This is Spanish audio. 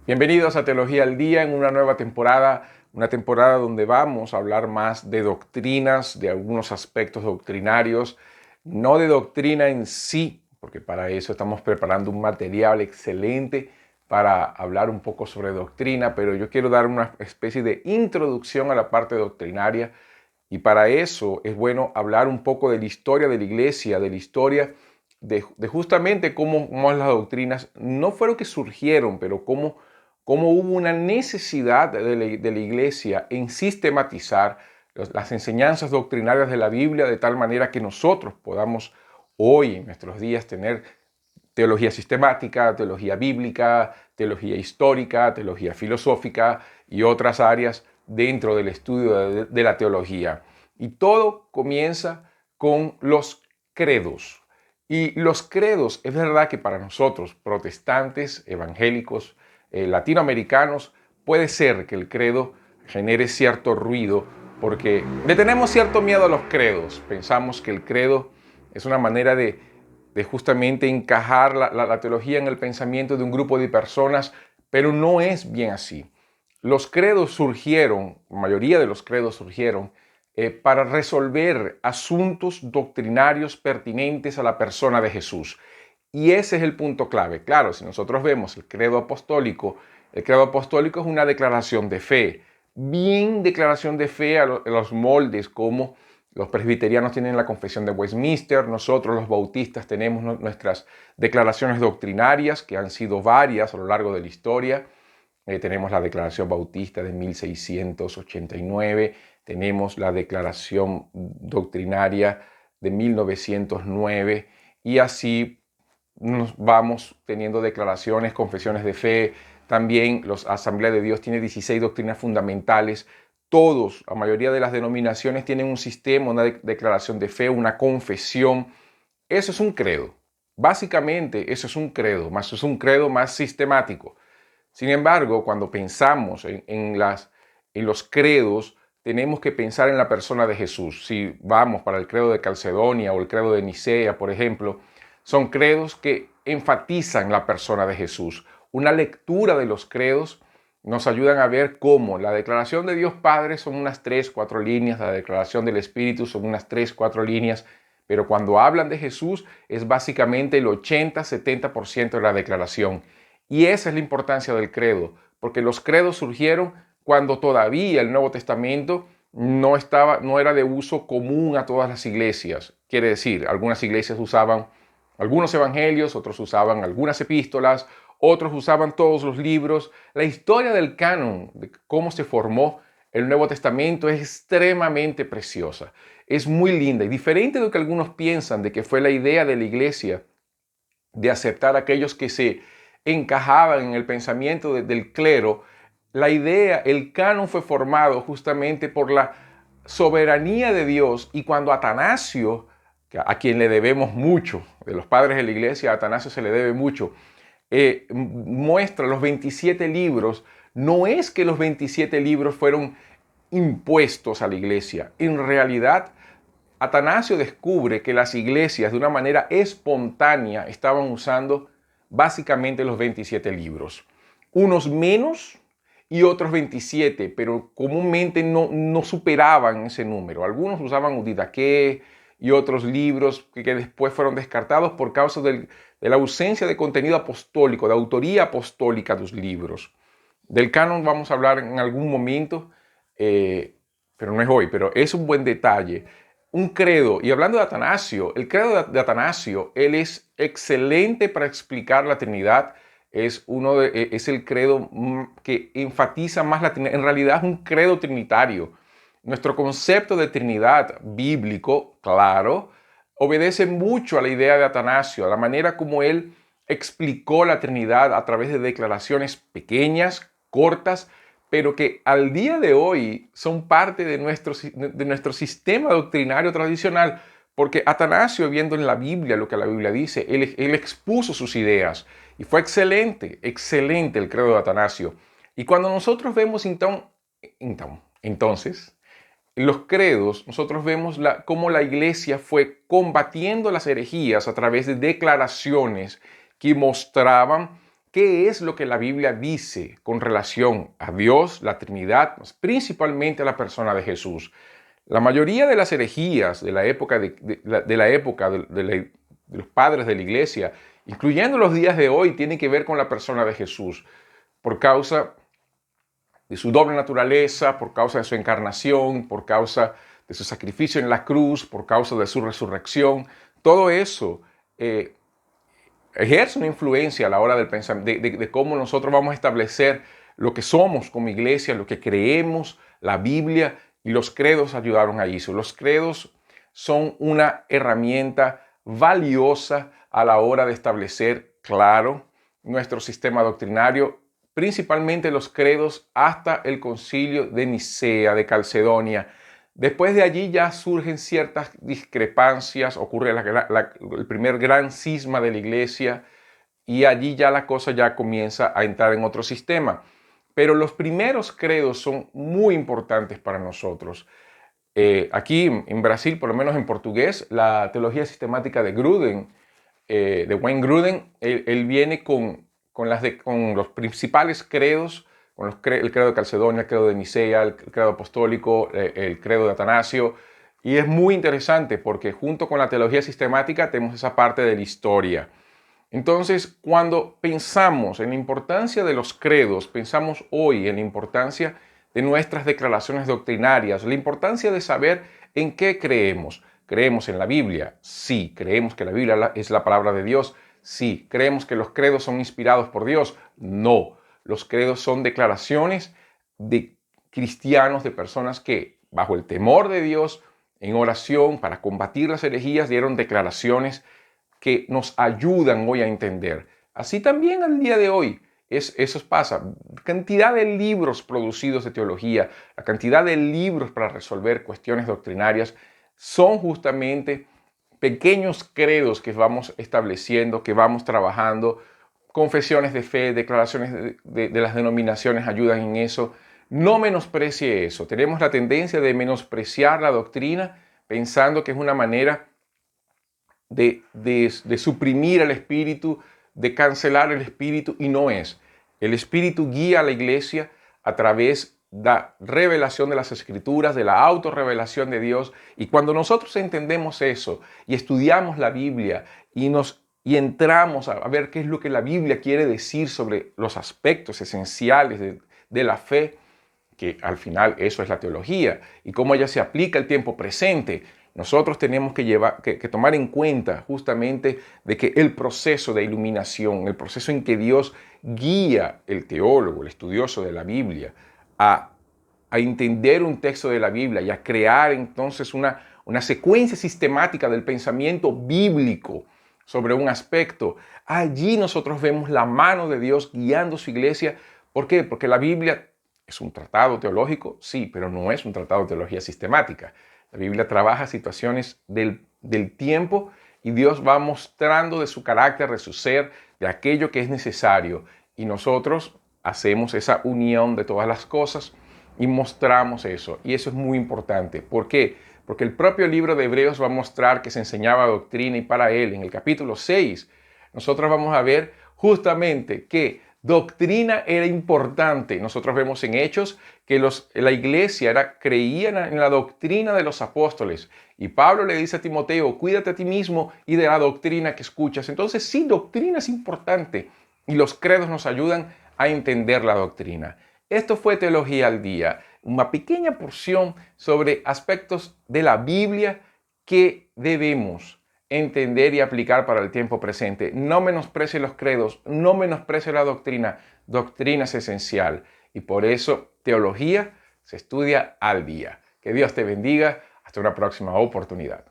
Bienvenidos a Teología al Día en una nueva temporada, una temporada donde vamos a hablar más de doctrinas, de algunos aspectos doctrinarios, no de doctrina en sí, porque para eso estamos preparando un material excelente para hablar un poco sobre doctrina, pero yo quiero dar una especie de introducción a la parte doctrinaria y para eso es bueno hablar un poco de la historia de la iglesia, de la historia de justamente cómo las doctrinas no fueron que surgieron, pero cómo hubo una necesidad de la iglesia en sistematizar las enseñanzas doctrinarias de la Biblia de tal manera que nosotros podamos hoy en nuestros días tener teología sistemática, teología bíblica, teología histórica, teología filosófica y otras áreas dentro del estudio de la teología. Y todo comienza con los credos. Y los credos, es verdad que para nosotros, protestantes, evangélicos, latinoamericanos, puede ser que el credo genere cierto ruido porque le tenemos cierto miedo a los credos. Pensamos que el credo es una manera de justamente encajar la teología en el pensamiento de un grupo de personas, pero no es bien así. Los credos surgieron, la mayoría de los credos surgieron para resolver asuntos doctrinarios pertinentes a la persona de Jesús. Y ese es el punto clave. Claro, si nosotros vemos el credo apostólico es una declaración de fe, bien declaración de fe a los moldes como los presbiterianos tienen la confesión de Westminster, nosotros los bautistas tenemos nuestras declaraciones doctrinarias, que han sido varias a lo largo de la historia. Tenemos la declaración bautista de 1689, tenemos la declaración doctrinaria de 1909 y así nos vamos teniendo declaraciones, confesiones de fe. También la Asamblea de Dios tiene 16 doctrinas fundamentales. Todos, la mayoría de las denominaciones tienen un sistema, una declaración de fe, una confesión. Eso es un credo. Básicamente, eso es un credo, más es un credo más sistemático. Sin embargo, cuando pensamos en los credos, tenemos que pensar en la persona de Jesús. Si vamos para el credo de Calcedonia o el credo de Nicea, por ejemplo, son credos que enfatizan la persona de Jesús. Una lectura de los credos nos ayudan a ver cómo la declaración de Dios Padre son unas 3, 4 líneas, la declaración del Espíritu son unas 3, 4 líneas, pero cuando hablan de Jesús es básicamente el 80-70% de la declaración. Y esa es la importancia del credo, porque los credos surgieron cuando todavía el Nuevo Testamento no era de uso común a todas las iglesias. Quiere decir, algunas iglesias usaban algunos evangelios, otros usaban algunas epístolas, otros usaban todos los libros. La historia del canon, de cómo se formó el Nuevo Testamento, es extremadamente preciosa. Es muy linda y diferente de lo que algunos piensan de que fue la idea de la iglesia de aceptar a aquellos que se encajaban en el pensamiento del clero. La idea, el canon fue formado justamente por la soberanía de Dios y cuando Atanasio, a quien le debemos mucho, de los padres de la iglesia, a Atanasio se le debe mucho, muestra los 27 libros, no es que los 27 libros fueron impuestos a la iglesia. En realidad, Atanasio descubre que las iglesias de una manera espontánea estaban usando básicamente los 27 libros. Unos menos y otros 27, pero comúnmente no superaban ese número. Algunos usaban Didaqué y otros libros que después fueron descartados por causa de la ausencia de contenido apostólico, de autoría apostólica de los libros. Del canon vamos a hablar en algún momento, pero no es hoy, pero es un buen detalle. Un credo, y hablando de Atanasio, el credo de Atanasio, él es excelente para explicar la Trinidad, es el credo que enfatiza más la Trinidad, en realidad es un credo trinitario. Nuestro concepto de Trinidad bíblico, claro, obedece mucho a la idea de Atanasio, a la manera como él explicó la Trinidad a través de declaraciones pequeñas, cortas, pero que al día de hoy son parte de nuestro sistema doctrinario tradicional, porque Atanasio, viendo en la Biblia lo que la Biblia dice, él expuso sus ideas y fue excelente, excelente el credo de Atanasio. Y cuando nosotros vemos entonces los credos, nosotros vemos cómo la iglesia fue combatiendo las herejías a través de declaraciones que mostraban qué es lo que la Biblia dice con relación a Dios, la Trinidad, principalmente a la persona de Jesús. La mayoría de las herejías de la época de los padres de la iglesia, incluyendo los días de hoy, tienen que ver con la persona de Jesús, por causa de su doble naturaleza, por causa de su encarnación, por causa de su sacrificio en la cruz, por causa de su resurrección. Todo eso ejerce una influencia a la hora del pensamiento, de cómo nosotros vamos a establecer lo que somos como iglesia, lo que creemos, la Biblia, y los credos ayudaron a eso. Los credos son una herramienta valiosa a la hora de establecer claro nuestro sistema doctrinario, principalmente los credos hasta el concilio de Nicea, de Calcedonia. Después de allí ya surgen ciertas discrepancias, ocurre el primer gran cisma de la iglesia y allí ya la cosa ya comienza a entrar en otro sistema. Pero los primeros credos son muy importantes para nosotros. Aquí en Brasil, por lo menos en portugués, la teología sistemática de Gruden, de Wayne Gruden, él viene con los principales credos, el credo de Calcedonia, el credo de Nicea, el credo apostólico, el credo de Atanasio, y es muy interesante porque junto con la teología sistemática tenemos esa parte de la historia. Entonces, cuando pensamos en la importancia de los credos, pensamos hoy en la importancia de nuestras declaraciones doctrinarias, la importancia de saber en qué creemos. ¿Creemos en la Biblia? Sí. ¿Creemos que la Biblia es la palabra de Dios? Sí. ¿Creemos que los credos son inspirados por Dios? No. Los credos son declaraciones de cristianos, de personas que, bajo el temor de Dios, en oración para combatir las herejías, dieron declaraciones que nos ayudan hoy a entender. Así también al día de hoy, eso pasa. Cantidad de libros producidos de teología, la cantidad de libros para resolver cuestiones doctrinarias son justamente pequeños credos que vamos estableciendo, que vamos trabajando. Confesiones de fe, declaraciones de las denominaciones ayudan en eso. No menosprecie eso. Tenemos la tendencia de menospreciar la doctrina pensando que es una manera de suprimir el espíritu, de cancelar el espíritu, y no es. El espíritu guía a la iglesia a través de la revelación de las escrituras, de la autorrevelación de Dios, y cuando nosotros entendemos eso y estudiamos la Biblia y entramos a ver qué es lo que la Biblia quiere decir sobre los aspectos esenciales de la fe, que al final eso es la teología, y cómo ella se aplica al tiempo presente. Nosotros tenemos que tomar en cuenta justamente de que el proceso de iluminación, el proceso en que Dios guía el teólogo, el estudioso de la Biblia, a entender un texto de la Biblia y a crear entonces una secuencia sistemática del pensamiento bíblico sobre un aspecto. Allí nosotros vemos la mano de Dios guiando su iglesia. ¿Por qué? Porque la Biblia es un tratado teológico, sí, pero no es un tratado de teología sistemática. La Biblia trabaja situaciones del tiempo y Dios va mostrando de su carácter, de su ser, de aquello que es necesario. Y nosotros hacemos esa unión de todas las cosas y mostramos eso. Y eso es muy importante. ¿Por qué? Porque el propio libro de Hebreos va a mostrar que se enseñaba doctrina, y para él, en el capítulo 6, nosotros vamos a ver justamente que doctrina era importante. Nosotros vemos en Hechos que la iglesia creían en la doctrina de los apóstoles. Y Pablo le dice a Timoteo, cuídate a ti mismo y de la doctrina que escuchas. Entonces sí, doctrina es importante y los credos nos ayudan a entender la doctrina. Esto fue Teología al Día, una pequeña porción sobre aspectos de la Biblia que debemos entender y aplicar para el tiempo presente. No menosprecie los credos, no menosprecie la doctrina. Doctrina es esencial y por eso teología se estudia al día. Que Dios te bendiga. Hasta una próxima oportunidad.